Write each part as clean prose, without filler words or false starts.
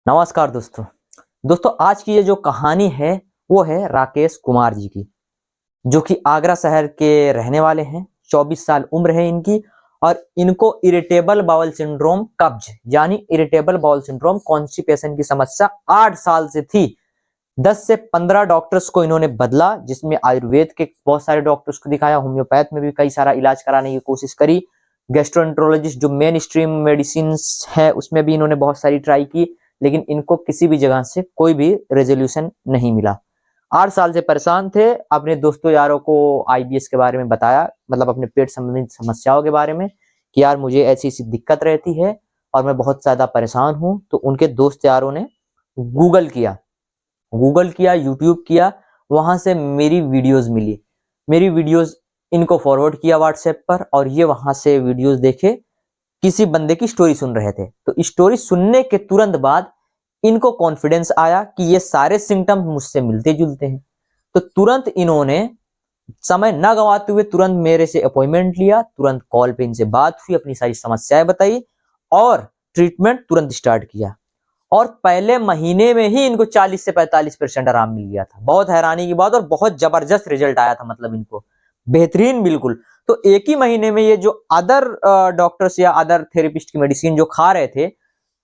नमस्कार दोस्तों। आज की ये जो कहानी है वो है राकेश कुमार जी की, जो कि आगरा शहर के रहने वाले हैं। 24 साल उम्र है इनकी और इनको इरिटेबल बाउल सिंड्रोम, कब्ज यानी इरिटेबल बाउल सिंड्रोम, कॉन्स्टिपेशन की समस्या 8 साल से थी। 10 से 15 डॉक्टर्स को इन्होंने बदला, जिसमें आयुर्वेद के बहुत सारे डॉक्टर्स को दिखाया, होम्योपैथ में भी कई सारा इलाज कराने की कोशिश करी, गैस्ट्रोएंटरोलॉजिस्ट जो मेन स्ट्रीम मेडिसिन है उसमें भी इन्होंने बहुत सारी ट्राई की, लेकिन इनको किसी भी जगह से कोई भी रेजोल्यूशन नहीं मिला। 8 साल से परेशान थे। अपने दोस्तों यारों को आईबीएस के बारे में बताया, मतलब अपने पेट संबंधित समस्याओं के बारे में, कि यार मुझे ऐसी ऐसी दिक्कत रहती है और मैं बहुत ज्यादा परेशान हूं। तो उनके दोस्त यारों ने गूगल किया, यूट्यूब किया, वहां से मेरी वीडियोस मिली। मेरी वीडियोस इनको फॉरवर्ड किया व्हाट्सएप पर, और ये वहां से वीडियोस देखे, किसी बंदे की स्टोरी सुन रहे थे। तो स्टोरी सुनने के तुरंत बाद इनको कॉन्फिडेंस आया कि ये सारे सिम्टम मुझसे मिलते जुलते हैं। तो तुरंत इन्होंने समय न गंवाते हुए तुरंत मेरे से अपॉइंटमेंट लिया, तुरंत कॉल पे इनसे बात हुई, अपनी सारी समस्याएं बताई और ट्रीटमेंट तुरंत स्टार्ट किया। और पहले महीने में ही इनको 40 से 45% आराम मिल गया था। बहुत हैरानी की बात, और बहुत जबरदस्त रिजल्ट आया था, मतलब इनको बेहतरीन बिल्कुल। तो एक ही महीने में ये जो अदर डॉक्टर्स या अदर थेरेपिस्ट की मेडिसिन जो खा रहे थे,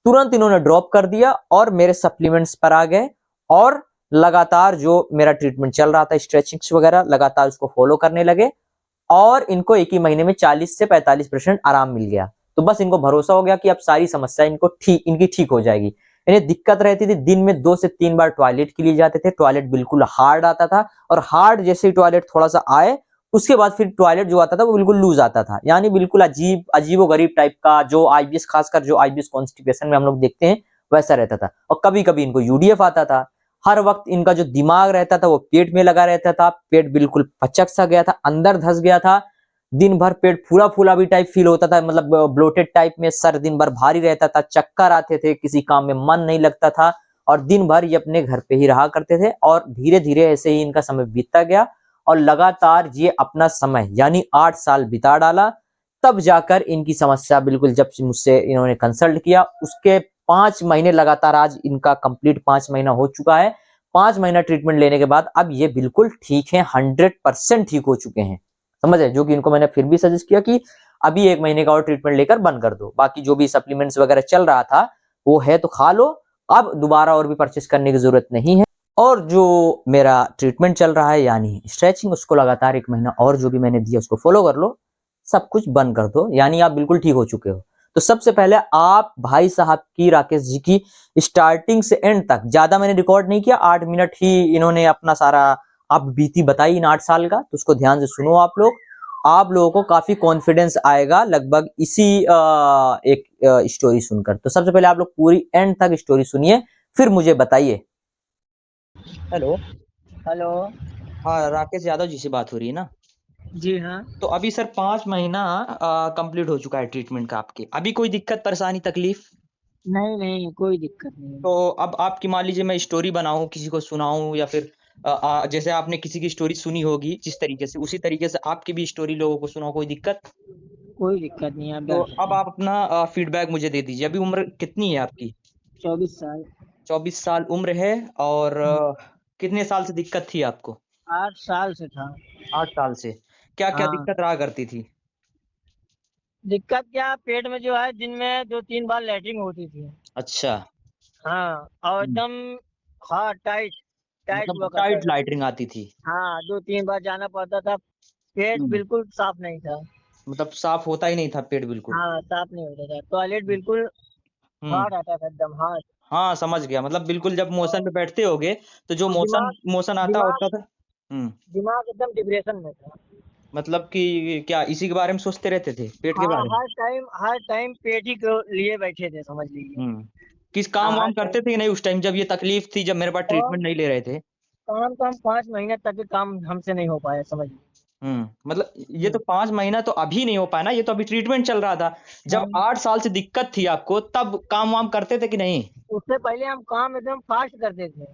तुरंत इन्होंने ड्रॉप कर दिया और मेरे सप्लीमेंट्स पर आ गए। और लगातार जो मेरा ट्रीटमेंट चल रहा था, स्ट्रेचिंग्स वगैरह, लगातार उसको फॉलो करने लगे और इनको एक ही महीने में 40 से 45% आराम मिल गया। तो बस इनको भरोसा हो गया कि अब सारी समस्या इनकी ठीक हो जाएगी। इन्हें दिक्कत रहती थी, दिन में 2 से 3 बार टॉयलेट के लिए जाते थे, टॉयलेट बिल्कुल हार्ड आता था, और हार्ड जैसे ही टॉयलेट थोड़ा सा आए, उसके बाद फिर टॉयलेट जो आता था वो बिल्कुल लूज आता था, यानी बिल्कुल अजीबो गरीब टाइप का, जो आईबीएस, खासकर जो आईबीएस कॉन्स्टिपेशन में हम लोग देखते हैं वैसा रहता था। और कभी कभी इनको यूडीएफ आता था। हर वक्त इनका जो दिमाग रहता था वो पेट में लगा रहता था, पेट बिल्कुल पचक सा गया था, अंदर धस गया था। दिन भर पेट फूला फूला भी टाइप फील होता था, मतलब ब्लोटेड टाइप में। सर दिन भर भारी रहता था, चक्कर आते थे, किसी काम में मन नहीं लगता था, और दिन भर ये अपने घर पे ही रहा करते थे। और धीरे धीरे ऐसे ही इनका समय बीतता गया और लगातार ये अपना समय यानी 8 साल बिता डाला। तब जाकर इनकी समस्या बिल्कुल, जब से मुझसे इन्होंने कंसल्ट किया, उसके 5 महीने लगातार, आज इनका कंप्लीट 5 महीना हो चुका है। 5 महीना ट्रीटमेंट लेने के बाद अब ये बिल्कुल ठीक है, 100% ठीक हो चुके हैं। समझ है, जो कि इनको मैंने फिर भी सजेस्ट किया कि अभी 1 महीने का और ट्रीटमेंट लेकर बंद कर दो, बाकी जो भी सप्लीमेंट्स वगैरह चल रहा था वो है तो खा लो, अब दोबारा और भी परचेस करने की जरूरत नहीं है। और जो मेरा ट्रीटमेंट चल रहा है यानी स्ट्रेचिंग, उसको लगातार 1 महीना और जो भी मैंने दिया उसको फॉलो कर लो, सब कुछ बंद कर दो, यानी आप बिल्कुल ठीक हो चुके हो। तो सबसे पहले आप भाई साहब की, राकेश जी की, स्टार्टिंग से एंड तक, ज्यादा मैंने रिकॉर्ड नहीं किया, 8 मिनट ही इन्होंने अपना सारा आप बीती बताई इन 8 साल का, तो उसको ध्यान से सुनो आप लोग। आप लोगों को काफी कॉन्फिडेंस आएगा लगभग इसी एक स्टोरी सुनकर। तो सबसे पहले आप लोग पूरी एंड तक स्टोरी सुनिए, फिर मुझे बताइए। हेलो। हेलो। हाँ, राकेश यादव जी से बात हो रही है ना? जी हाँ। तो अभी सर 5 महीना कंप्लीट हो चुका है ट्रीटमेंट का आपके, अभी कोई दिक्कत परेशानी तकलीफ? नहीं नहीं, कोई दिक्कत नहीं। तो अब आपकी मान लीजिए मैं स्टोरी बनाऊं, किसी को सुनाऊं, या फिर जैसे आपने किसी की स्टोरी सुनी होगी जिस तरीके से, उसी तरीके से आपकी भी स्टोरी लोगों को सुनाओ, कोई दिक्कत? कोई दिक्कत नहीं, आप तो डाल अब सकते आप हैं। अपना फीडबैक मुझे दे दीजिए। अभी उम्र कितनी है आपकी? 24 साल। 24 साल उम्र है। और हम्म, कितने साल से दिक्कत थी आपको? 8 साल से था। 8 साल से। क्या क्या हाँ। दिक्कत रहा करती थी? दिक्कत क्या, पेट में जो है दिन में 2-3 बार लैट्रिन होती थी। अच्छा। हाँ, और हम्म, एकदम हाँ, टाइट टाइट मतलब हुआ करता टाइट था। लाइटरिंग आती थी। हाँ, 2-3 बार जाना पड़ता था। पेट हम्म, बिल्कुल साफ नहीं था। मतलब साफ होता ही नहीं था पेट बिल्कुल। हाँ, साफ नहीं होता था, टॉयलेट बिल्कुल हम्म। हार्ड आता था, एकदम हार्ड। हाँ, समझ गया, मतलब बिल्कुल जब मोशन और पे बैठते होगे तो जो और मोशन दिमाग मोशन आता दिमाग होता था। हम्म। दिमाग एकदम डिप्रेशन में था। मतलब कि क्या इसी के बारे में सोचते रहते थे, पेट के हाँ, बारे में? हर टाइम पेट ही को लिए बैठे थे, समझ लीजिए। हम्म। किस हाँ, काम हर वाम टाइम। करते थे कि नहीं उस टाइम जब ये तकलीफ थी, जब मेरे पास और ट्रीटमेंट नहीं ले रहे थे? काम तो हम 5 महीने तक के काम हमसे नहीं हो पाया, समझ लीजिए। मतलब ये तो हम्म, 5 महीना तो अभी नहीं हो पाया ना, ये तो अभी ट्रीटमेंट चल रहा था। जब हम 8 साल से दिक्कत थी आपको, तब काम वाम करते थे कि नहीं? उससे पहले हम काम एकदम फास्ट करते थे।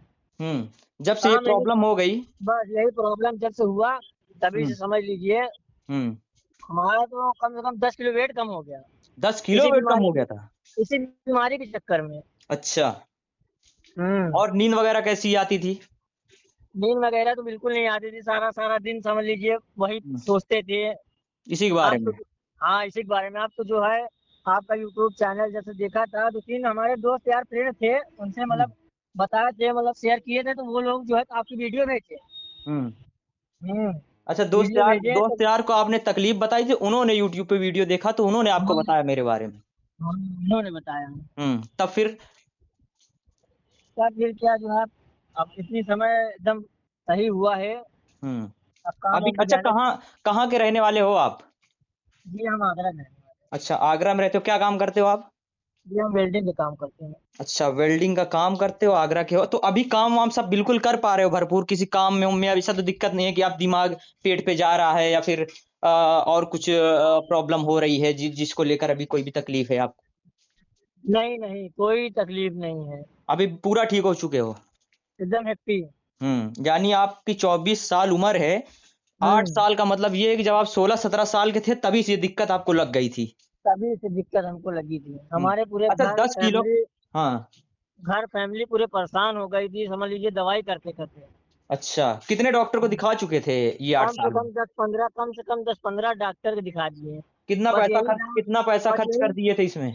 जब से ये काम यानी प्रॉब्लम हो गई। बस यही प्रॉब्लम जब से हुआ, तभी हम्म। से समझ लीजिए हम्म। हमारा तो कम से कम 10 किलो वेट कम हो गया। 10 किलो इसी वेट कम बीमारी हो गया था? इसी बीमारी के चक्कर में। अच्छा। और नींद वगैरह कैसी आती थी? नींद वगैरह तो बिल्कुल नहीं आती थी, सारा सारा दिन समझ लीजिए वही सोचते थे। इसी के बारे आप में? तो, हाँ इसी के बारे में। आप तो जो है आपका यूट्यूब चैनल जैसे देखा था, 2 3 हमारे दोस्त यार फ्रेंड थे, उनसे हम्म। मतलब बताए थे, मतलब शेयर किए थे, तो वो लोग जो है आपकी वीडियो भेजे। हम्म। हम्म। अच्छा, वीडियो भेजे तो दोस्त यार को आपने तकलीफ बताई थी, उन्होंने यूट्यूब पे वीडियो देखा तो उन्होंने आपको हाँ, बताया मेरे बारे में? हाँ, उन्होंने बताया। तब फिर? क्या फिर क्या जो है अब इतनी समय एकदम सही हुआ है। हम्म। अब काम अभी वाम भी अच्छा, जाने। कहाँ कहाँ के रहने वाले हो आप? जी हम आगरा में हैं। अच्छा, आगरा में रहते हो, क्या काम करते हो आप? जी हम वेल्डिंग का काम करते हैं। अच्छा, वेल्डिंग का काम करते हो, आगरा के हो, तो अभी काम वाम सब बिल्कुल कर पा रहे हो भरपूर? किसी काम में अभी ऐसा तो दिक्कत नहीं है कि आप दिमाग पेट पे जा रहा है या फिर और कुछ प्रॉब्लम हो रही है जिसको लेकर अभी कोई भी तकलीफ है आपको? नहीं नहीं, कोई तकलीफ नहीं है। अभी पूरा ठीक हो चुके हो? एकदम हैप्पी। यानी आपकी 24 साल उम्र है। 8 हम्म। साल का मतलब ये है कि जब आप 16 17 साल के थे तभी से ये दिक्कत आपको लग गई थी? तभी से दिक्कत हमको लगी थी, हम्म। हमारे पूरे अच्छा, घर 10 किलो। फैमिली। हाँ। घर फैमिली पूरे परेशान हो गई थी, समझ लीजिए दवाई करते करते। अच्छा, कितने डॉक्टर को दिखा चुके थे ये 8 साल में? कम से कम 10 15 डॉक्टर को दिखा दिए। कितना बस पैसा यही खर्च था। कितना पैसा बस खर्च यही। कर दिए थे इसमें?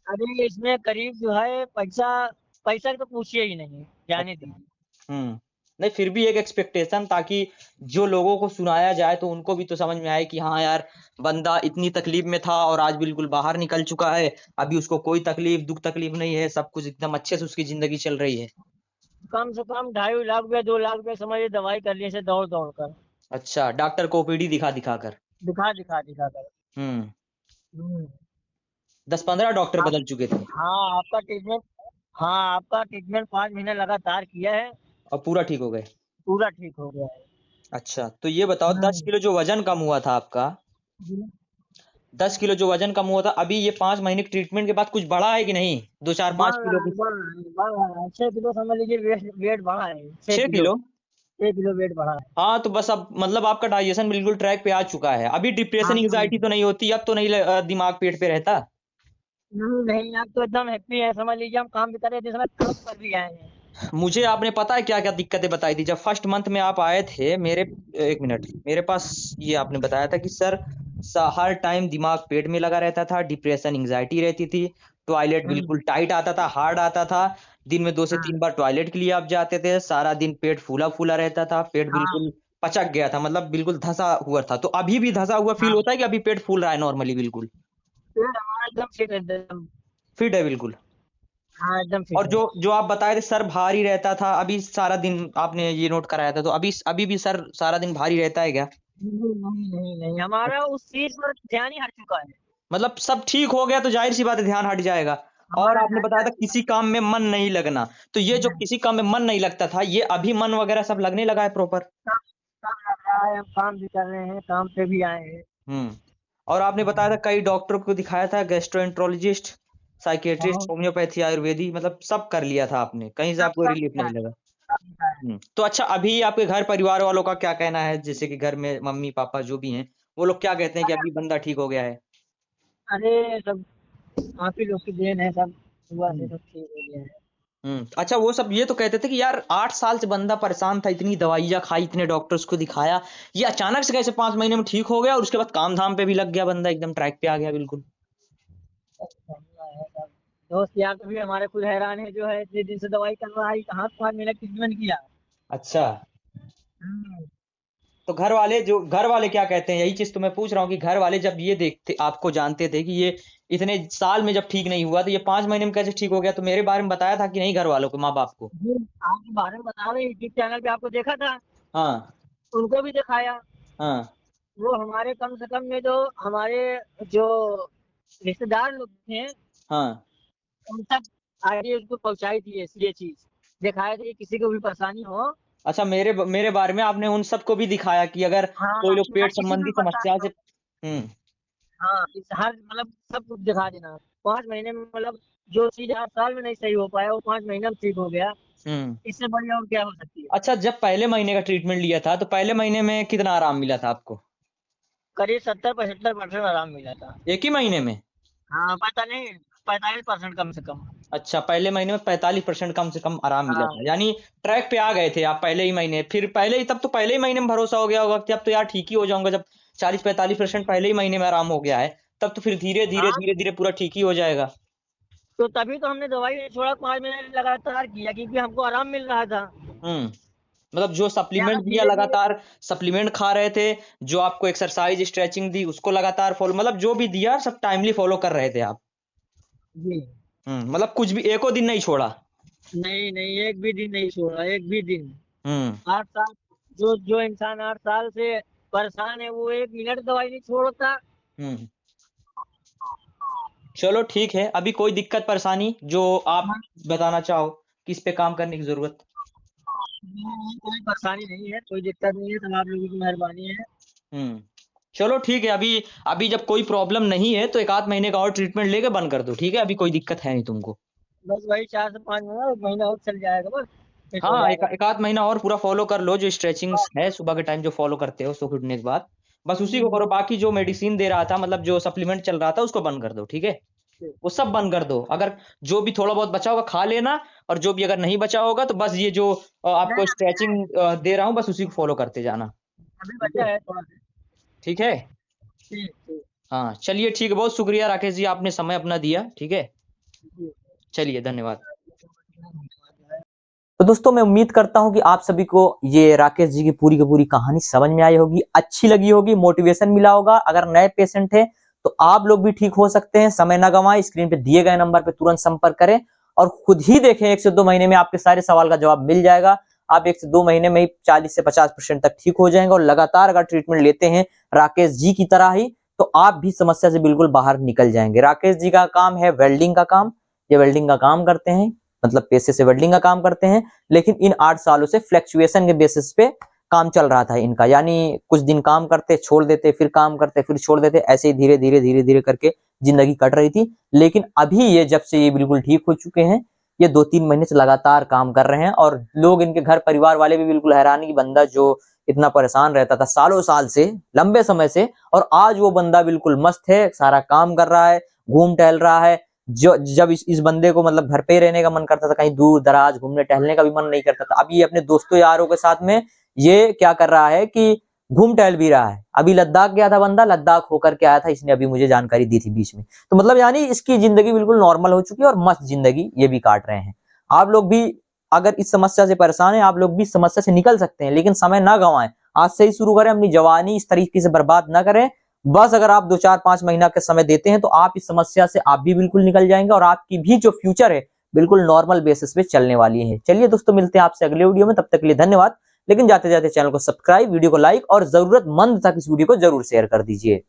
अरे इसमें करीब जो है पैसा, पैसा की तो पूछिए ही नहीं, जाने अच्छा। दीजिए। नहीं, फिर भी एक एक्सपेक्टेशन, ताकि जो लोगों को सुनाया जाए तो उनको भी तो समझ में आए कि हाँ यार, बंदा इतनी तकलीफ में था और आज बिल्कुल बाहर निकल चुका है। अभी उसको कोई तकलीफ दुख तकलीफ नहीं है, सब कुछ एकदम अच्छे से उसकी जिंदगी चल रही है। कम से कम 2.5 लाख रुपया 2 लाख रुपया समझिए दवाई कर लिए से दौड़ दौड़ कर। अच्छा, डॉक्टर को ओपीडी दिखा दिखा कर? दिखा कर। हम्म। हम्म। 10 15 डॉक्टर आप, बदल चुके थे? हाँ आपका ट्रीटमेंट, हाँ आपका ट्रीटमेंट 5 महीने लगातार किया है। और पूरा ठीक हो गए? पूरा ठीक हो गया है। अच्छा, तो ये बताओ, दस हम्म। किलो जो वजन कम हुआ था आपका, जी। 10 किलो जो वजन कम हुआ था, अभी ये 5 महीने के ट्रीटमेंट के बाद कुछ बढ़ा है कि नहीं? दो चार बढ़ पाँच रहा किलो है, की? बढ़ रहा है, बढ़ रहा है। 6 किलो समझ लीजिए वेट वेट बढ़ा है, छह 6 किलो? किलो 6 किलो वेट बढ़ा है। हाँ, तो बस अब मतलब आपका डाइजेशन बिल्कुल ट्रैक पे आ चुका है। अभी डिप्रेशन हाँ एंग्जाइटी तो नहीं होती? अब तो नहीं दिमाग पेट पे रहता? नहीं नहीं, आप तो एकदम हैप्पी है, समझ लीजिए हम काम भी कर रहे थे, समय काम पर भी आए हैं। मुझे आपने पता है क्या क्या दिक्कतें बताई थी जब फर्स्ट मंथ में आप आए थे मेरे? एक मिनट, मेरे पास ये आपने बताया था कि सर, हर टाइम दिमाग पेट में लगा रहता था, डिप्रेशन एंग्जाइटी रहती थी, टॉयलेट हम्म। बिल्कुल टाइट आता था, हार्ड आता था, दिन में 2 से 3 हाँ बार टॉयलेट के लिए आप जाते थे, सारा दिन पेट फूला फूला रहता था, पेट हाँ बिल्कुल पचक गया था, मतलब बिल्कुल धसा हुआ था। तो अभी भी धसा हुआ फील हाँ। होता है कि अभी पेट फूल रहा है नॉर्मली बिल्कुल? पेट हमारा एकदम फिट है, एकदम। फिट है बिल्कुल? हाँ एकदम फिट और है। जो जो आप बताए थे सर भारी रहता था, अभी सारा दिन आपने ये नोट कराया था, तो अभी अभी भी सर सारा दिन भारी रहता है क्या? नहीं नहीं नहीं नहीं, हमारा उस चीज पर ध्यान ही हट चुका है। मतलब सब ठीक हो गया तो जाहिर सी बात है ध्यान हट जाएगा। और हमारा आपने ध्यान ही बताया था हट चुका किसी काम में मन नहीं लगना, तो ये जो है। किसी काम में मन नहीं लगता था, ये अभी मन वगैरह सब लगने लगा है प्रॉपर? सब सब लग रहा है, हम काम भी कर रहे हैं, काम पे भी आए हैं। हम्म। और आपने बताया था कई डॉक्टरों को दिखाया था, गैस्ट्रोएंट्रोलॉजिस्ट, हाँ, साइकेट्रिस्ट, होम्योपैथी, आयुर्वेदी, मतलब सब कर लिया था आपने, कहीं से सब आपको सब रिलीफ दिखा नहीं है, लगा? सब दिखा है। तो अच्छा, अभी आपके घर परिवार वालों का क्या कहना है, जैसे कि घर में मम्मी पापा जो भी हैं, वो लोग क्या कहते हैं कि अभी बंदा ठीक हो गया है? अरे सब आप ही लोग की देन है, सब हुआ से हम्म। सब ठीक हो गया है। अच्छा, वो सब ये तो कहते थे कि यार 8 साल से बंदा परेशान था, इतनी दवाइयाँ खाई, इतने डॉक्टर्स को दिखाया, ये अचानक से कैसे 5 महीने में ठीक हो गया और उसके बाद काम धाम पे भी लग गया, बंदा एकदम ट्रैक पे आ गया बिल्कुल? सब बढ़िया है सब। दोस्त यार तो भी हमारे खुद हैरान है, जो है इतने दिन से दवाई करवाई, कहाँ 5 महीने ट्रीटमेंट किया। अच्छा, हम्म। तो घर वाले क्या कहते हैं, यही चीज तो मैं पूछ रहा हूँ कि घर वाले जब ये देखते, आपको जानते थे कि ये इतने साल में जब ठीक नहीं हुआ तो ये 5 महीने में कैसे ठीक हो गया, तो मेरे बारे में बताया था कि नहीं घर वालों को, माँ बाप को? जी, आपके बारे में बता रहे यूट्यूब चैनल पे आपको देखा था, हाँ। उनको भी दिखाया। हाँ। वो हमारे कम से कम में जो हमारे जो रिश्तेदार लोग थे, हाँ। उन तक आइडिया उसको पहुंचाई थी ये चीज, दिखाया था कि किसी को भी परेशानी हो। अच्छा, मेरे बारे में आपने उन सबको भी दिखाया कि अगर कोई हाँ लोग कि हर पेट किसी को संबंधी भी समस्या परेशानी से। हो। हाँ इस हर मतलब सब कुछ दिखा देना। 5 महीने में मतलब जो चीज 8 साल में नहीं सही हो पाया वो 5 महीने में ठीक हो गया। हम्म। इससे बढ़िया और क्या हो सकती है। अच्छा, जब पहले महीने का ट्रीटमेंट लिया था तो पहले महीने में कितना आराम मिला था आपको? करीब 70 75% आराम मिला था। एक ही महीने में? हाँ पता नहीं, 45% कम से कम। अच्छा, पहले महीने में 45% कम से कम आराम मिला हाँ था, यानी ट्रैक पे आ गए थे आप पहले ही महीने, फिर पहले ही, तब तो पहले ही महीने में भरोसा हो गया होगा कि अब तो यार ठीक ही हो जाऊंगा, जब 40-45% पहले ही महीने में आराम हो गया है, तब तो फिर धीरे धीरे हाँ। धीरे धीरे पूरा ठीक ही हो जाएगा। तो तभी तो हमने दवाई नहीं छोड़ा, 5 महीने लगातार किया क्योंकि हमको आराम मिल रहा था। मतलब जो ये सप्लीमेंट अगर दिया धीरे धीरे, लगातार, सप्लीमेंट खा रहे थे, जो आपको एक्सरसाइज स्ट्रेचिंग दी उसको लगातार फॉलो, मतलब जो भी दिया सब टाइमली फॉलो कर रहे थे आप। जी, मतलब कुछ भी एको दिन नहीं छोड़ा। नहीं नहीं, एक भी दिन नहीं छोड़ा, एक भी दिन। हम्म 8 साल, जो जो इंसान 8 साल से परेशान है वो 1 मिनट दवाई नहीं छोड़ता। हम्म चलो ठीक है, अभी कोई दिक्कत परेशानी जो आप बताना चाहो कि इस पे काम करने की जरूरत। नहीं, कोई परेशानी नहीं है, कोई दिक्कत नहीं है, सब आप लोगों की मेहरबानी है। हम्म चलो ठीक है, अभी अभी जब कोई प्रॉब्लम नहीं है तो 1 आध महीने का और ट्रीटमेंट लेके बंद कर दो, ठीक है, अभी कोई दिक्कत है नहीं तुमको। बस वही 4 से 5 महीना, 1 महीना और चल जाएगा, बस फिट हो हाँ, जाएगा। एक आध महीना और पूरा फॉलो कर लो, जो स्ट्रेचिंग्स है सुबह के टाइम जो फॉलो करते हो सो उठने के बाद, बस उसी को करो, बाकी जो मेडिसिन दे रहा था, मतलब जो सप्लीमेंट चल रहा था उसको बंद कर दो, ठीक है, वो सब बंद कर दो, अगर जो भी थोड़ा बहुत बचा होगा खा लेना, और जो भी अगर नहीं बचा होगा तो बस ये जो नहीं, आपको स्ट्रेचिंग दे रहा हूँ बस उसी को फॉलो करते जाना। अभी ठीक बचा है। है थोड़ा सा। ठीक है। ठीक ठीक। हाँ चलिए ठीक है, बहुत शुक्रिया राकेश जी, आपने समय अपना दिया, ठीक है, जी। चलिए धन्यवाद। तो दोस्तों मैं उम्मीद करता हूं कि आप सभी को ये राकेश जी की पूरी कहानी समझ में आई होगी, अच्छी लगी होगी, मोटिवेशन मिला होगा। अगर नए पेशेंट हैं तो आप लोग भी ठीक हो सकते हैं, समय ना गंवाएं, स्क्रीन पे दिए गए नंबर पे तुरंत संपर्क करें और खुद ही देखें, 1 से 2 महीने में आपके सारे सवाल का जवाब मिल जाएगा। आप 1 से 2 महीने में ही 40 से 50% तक ठीक हो जाएंगे, और लगातार अगर ट्रीटमेंट लेते हैं राकेश जी की तरह ही तो आप भी समस्या से बिल्कुल बाहर निकल जाएंगे। राकेश जी का काम है वेल्डिंग का काम, ये वेल्डिंग का काम करते हैं, मतलब पैसे से वेल्डिंग का काम करते हैं, लेकिन इन 8 सालों से फ्लक्चुएशन के बेसिस पे काम चल रहा था इनका, यानी कुछ दिन काम करते छोड़ देते, फिर काम करते फिर छोड़ देते, ऐसे ही धीरे धीरे करके जिंदगी कट रही थी। लेकिन अभी ये जब से ये बिल्कुल ठीक हो चुके हैं, ये 2-3 महीने से लगातार काम कर रहे हैं, और लोग इनके घर परिवार वाले भी बिल्कुल हैरान है कि बंदा जो इतना परेशान रहता था सालों साल से, लंबे समय से, और आज वो बंदा बिल्कुल मस्त है, सारा काम कर रहा है, घूम टहल रहा है। जो जब इस बंदे को मतलब घर पे ही रहने का मन करता था, कहीं दूर दराज घूमने टहलने का भी मन नहीं करता था, अभी ये अपने दोस्तों यारों के साथ में ये क्या कर रहा है कि घूम टहल भी रहा है। अभी लद्दाख गया था बंदा, लद्दाख होकर के आया था, इसने अभी मुझे जानकारी दी थी बीच में। तो मतलब यानी इसकी जिंदगी बिल्कुल नॉर्मल हो चुकी है और मस्त जिंदगी ये भी काट रहे हैं। आप लोग भी अगर इस समस्या से परेशान है, आप लोग भी समस्या से निकल सकते हैं, लेकिन समय ना गंवाएं, आज से ही शुरू करें, अपनी जवानी इस तरीके से बर्बाद ना करें। बस अगर आप 2-4-5 महीना का समय देते हैं तो आप इस समस्या से आप भी बिल्कुल निकल जाएंगे, और आपकी भी जो फ्यूचर है बिल्कुल नॉर्मल बेसिस पे चलने वाली है। चलिए दोस्तों, मिलते हैं आपसे अगले वीडियो में, तब तक के लिए धन्यवाद। लेकिन जाते जाते चैनल को सब्सक्राइब, वीडियो को लाइक और जरूरतमंद तक इस वीडियो को जरूर शेयर कर दीजिए।